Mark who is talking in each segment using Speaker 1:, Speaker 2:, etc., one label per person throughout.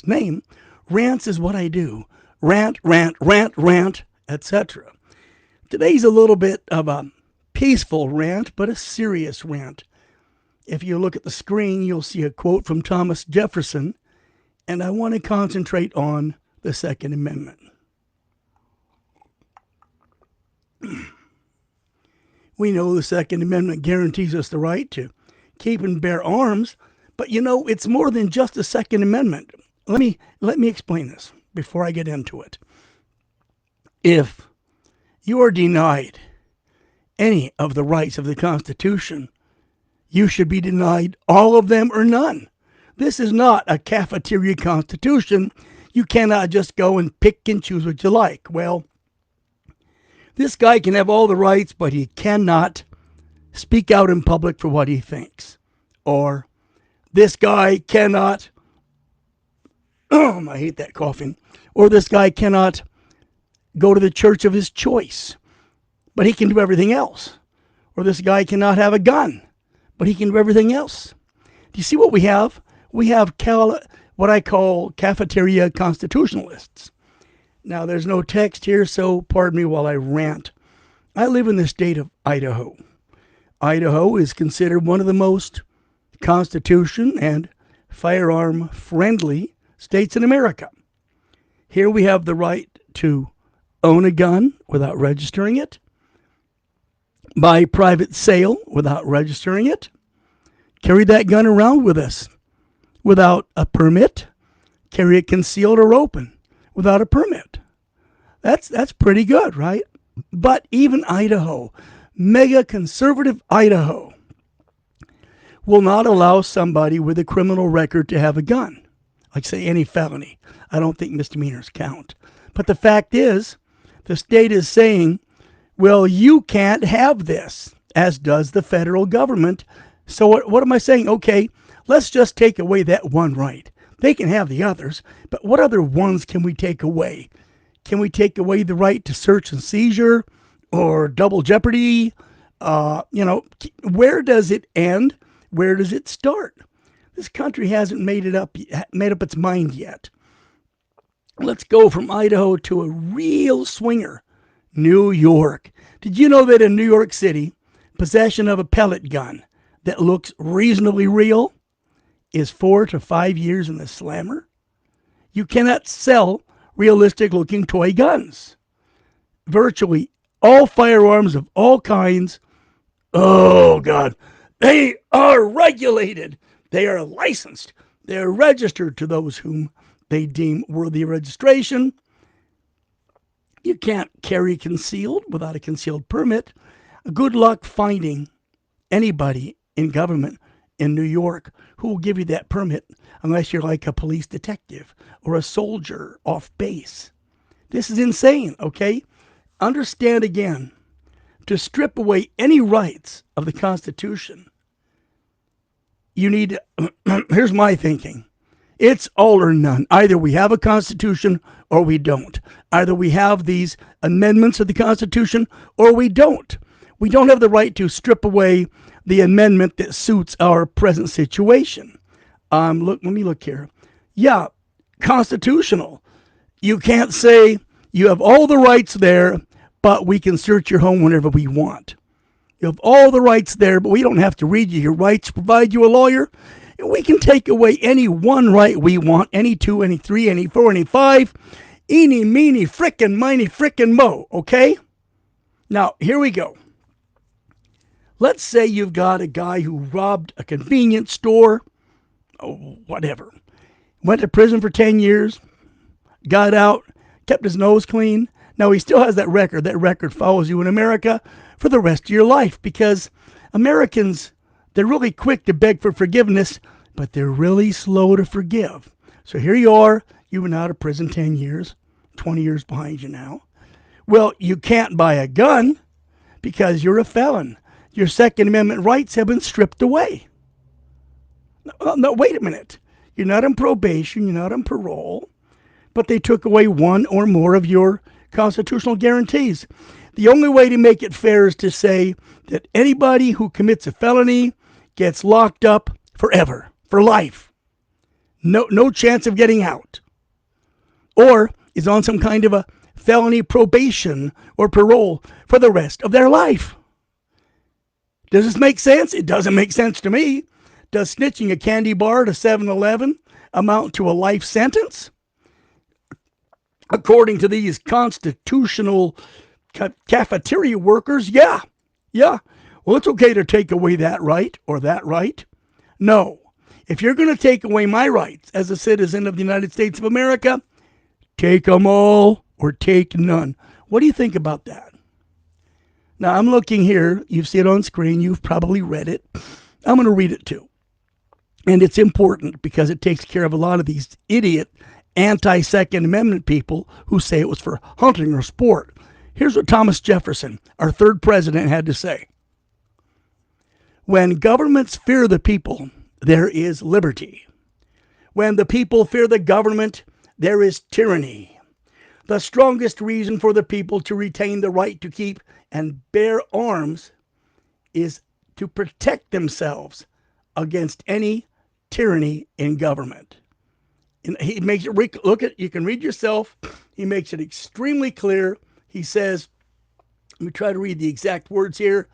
Speaker 1: last name. Rants is what I do. Rant, rant, rant, rant, etc. Today's a little bit of a peaceful rant, but a serious rant. If you look at the screen, you'll see a quote from Thomas Jefferson, and I want to concentrate on the Second Amendment. We know the Second Amendment guarantees us the right to keep and bear arms, but it's more than just the Second Amendment. Let me explain this before I get into it. If you are denied any of the rights of the Constitution, you should be denied all of them or none. This is not a cafeteria constitution. You cannot just go and pick and choose what you like. Well, this guy can have all the rights, but he cannot speak out in public for what he thinks. Or this guy cannot, I hate that coughing. Or this guy cannot go to the church of his choice, but he can do everything else. Or this guy cannot have a gun, but he can do everything else. Do you see what we have? We have what I call cafeteria constitutionalists. Now, there's no text here, so pardon me while I rant. I live in the state of Idaho. Idaho is considered one of the most Constitution and firearm-friendly states in America. Here we have the right to own a gun without registering it, buy private sale without registering it, carry that gun around with us without a permit, carry it concealed or open without a permit. That's pretty good, right? But even Idaho, mega conservative Idaho, will not allow somebody with a criminal record to have a gun. Like say any felony. I don't think misdemeanors count. But the fact is, the state is saying, well, you can't have this, as does the federal government. So what am I saying? Okay, let's just take away that one right. They can have the others, but what other ones can we take away? Can we take away the right to search and seizure or double jeopardy? Where does it end? Where does it start? This country hasn't made up its mind yet. Let's go from Idaho to a real swinger, New York. Did you know that in New York City, possession of a pellet gun that looks reasonably real is 4 to 5 years in the slammer? You cannot sell realistic-looking toy guns. Virtually all firearms of all kinds, oh God, they are regulated. They are licensed. They are registered to those whom they deem worthy of registration. You can't carry concealed without a concealed permit. Good luck finding anybody in government in New York who will give you that permit unless you're like a police detective or a soldier off base. This is insane, okay? Understand again, to strip away any rights of the Constitution, you need to, here's my thinking. It's all or none. Either we have a Constitution or we don't. Either we have these amendments of the Constitution or we don't. We don't have the right to strip away the amendment that suits our present situation. Let me look here. Yeah, constitutional. You can't say you have all the rights there, but we can search your home whenever we want. You have all the rights there, but we don't have to read you your rights, provide you a lawyer. And we can take away any one right we want, any 2, any 3, any 4, any 5, eeny, meeny, frickin', miny, frickin' mo, okay? Now, here we go. Let's say you've got a guy who robbed a convenience store, whatever, went to prison for 10 years, got out, kept his nose clean. Now, he still has that record. That record follows you in America for the rest of your life because Americans, they're really quick to beg for forgiveness, but they're really slow to forgive. So here you are. You've been out of prison 10 years, 20 years behind you now. Well, you can't buy a gun because you're a felon. Your Second Amendment rights have been stripped away. No, wait a minute. You're not on probation. You're not on parole. But they took away one or more of your constitutional guarantees. The only way to make it fair is to say that anybody who commits a felony gets locked up forever, for life. no chance of getting out, or is on some kind of a felony probation or parole for the rest of their life. Does this make sense? It doesn't make sense to me. Does snitching a candy bar at a 7-Eleven amount to a life sentence? According to these constitutional cafeteria workers, yeah. Well, it's okay to take away that right or that right. No. If you're going to take away my rights as a citizen of the United States of America, take them all or take none. What do you think about that? Now, I'm looking here. You see it on screen. You've probably read it. I'm going to read it too. And it's important because it takes care of a lot of these idiot anti-Second Amendment people who say it was for hunting or sport. Here's what Thomas Jefferson, our third president, had to say. When governments fear the people, there is liberty. When the people fear the government, there is tyranny. The strongest reason for the people to retain the right to keep and bear arms is to protect themselves against any tyranny in government. And he makes it, look at, you can read yourself. He makes it extremely clear. He says, let me try to read the exact words here.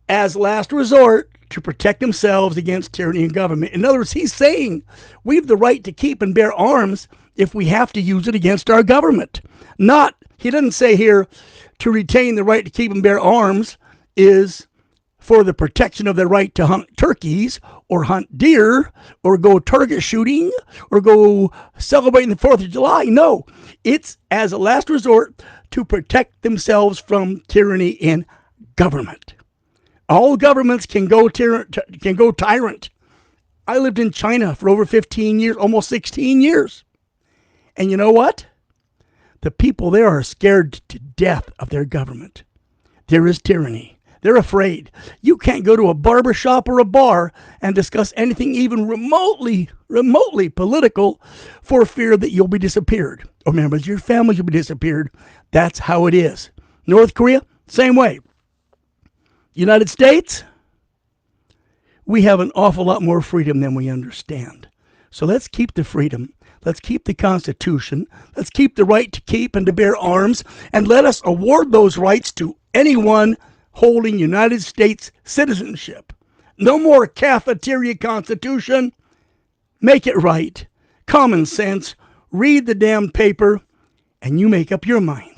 Speaker 1: As last resort to protect themselves against tyranny in government. In other words, he's saying we have the right to keep and bear arms if we have to use it against our government. Not, he doesn't say here to retain the right to keep and bear arms is for the protection of their right to hunt turkeys or hunt deer or go target shooting or go celebrating the 4th of July. No, it's as a last resort to protect themselves from tyranny in government. All governments can go tyrant. I lived in China for over 15 years, almost 16 years. And you know what? The people there are scared to death of their government. There is tyranny. They're afraid. You can't go to a barber shop or a bar and discuss anything even remotely political for fear that you'll be disappeared. Or members of your family will be disappeared. That's how it is. North Korea, same way. United States, we have an awful lot more freedom than we understand. So let's keep the freedom. Let's keep the Constitution. Let's keep the right to keep and to bear arms. And let us award those rights to anyone holding United States citizenship. No more cafeteria constitution. Make it right. Common sense. Read the damn paper and you make up your mind.